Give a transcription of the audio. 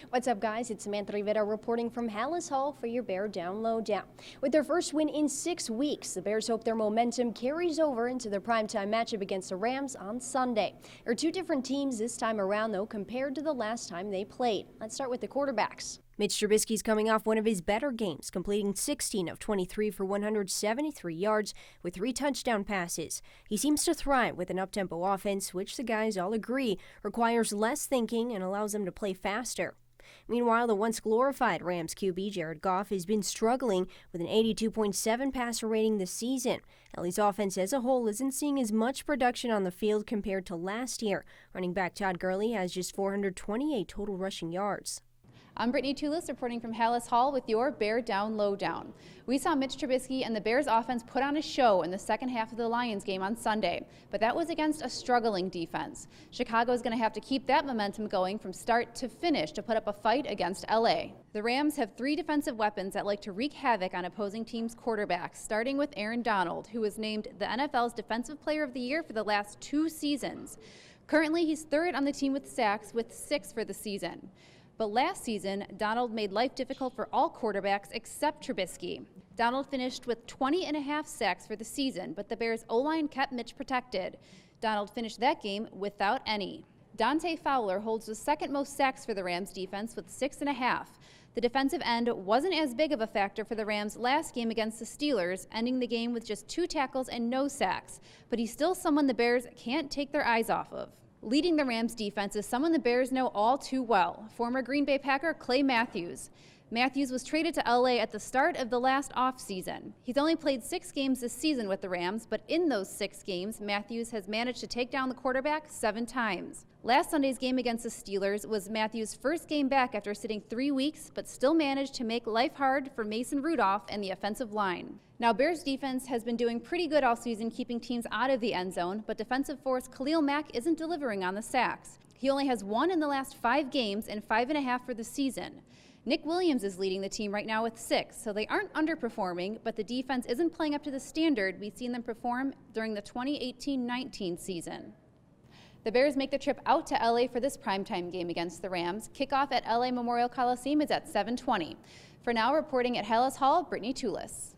What's up, guys? It's Samantha Rivera reporting from Hallis Hall for your Bear Down Lowdown. With their first win in 6 weeks, the Bears hope their momentum carries over into their primetime matchup against the Rams on Sunday. There are two different teams this time around, though, compared to the last time they played. Let's start with the quarterbacks. Mitch Trubisky's coming off one of his better games, completing 16 of 23 for 173 yards with 3 touchdown passes. He seems to thrive with an up-tempo offense, which the guys all agree requires less thinking and allows them to play faster. Meanwhile, the once glorified Rams QB Jared Goff has been struggling with an 82.7 passer rating this season. LA's offense as a whole isn't seeing as much production on the field compared to last year. Running back Todd Gurley has just 428 total rushing yards. I'm Brittany Toulis reporting from Hallis Hall with your Bear Down Lowdown. We saw Mitch Trubisky and the Bears offense put on a show in the second half of the Lions game on Sunday, but that was against a struggling defense. Chicago is going to have to keep that momentum going from start to finish to put up a fight against LA. The Rams have 3 defensive weapons that like to wreak havoc on opposing teams' quarterbacks, starting with Aaron Donald, who was named the NFL's Defensive Player of the Year for the last 2 seasons. Currently, he's 3rd on the team with sacks, with 6 for the season. But last season, Donald made life difficult for all quarterbacks except Trubisky. Donald finished with 20.5 sacks for the season, but the Bears' O-line kept Mitch protected. Donald finished that game without any. Dante Fowler holds the 2nd most sacks for the Rams defense with 6.5. The defensive end wasn't as big of a factor for the Rams last game against the Steelers, ending the game with just 2 tackles and no sacks, but he's still someone the Bears can't take their eyes off of. Leading the Rams defense is someone the Bears know all too well, former Green Bay Packer Clay Matthews. Matthews was traded to LA at the start of the last offseason. He's only played 6 games this season with the Rams, but in those 6 games, Matthews has managed to take down the quarterback 7 times. Last Sunday's game against the Steelers was Matthews' first game back after sitting 3 weeks, but still managed to make life hard for Mason Rudolph and the offensive line. Now, Bears defense has been doing pretty good all season, keeping teams out of the end zone, but defensive force Khalil Mack isn't delivering on the sacks. He only has 1 in the last 5 games and 5.5 for the season. Nick Williams is leading the team right now with 6, so they aren't underperforming, but the defense isn't playing up to the standard we've seen them perform during the 2018-19 season. The Bears make the trip out to LA for this primetime game against the Rams. Kickoff at LA Memorial Coliseum is at 7:20. For now, reporting at Hallis Hall, Brittany Toulis.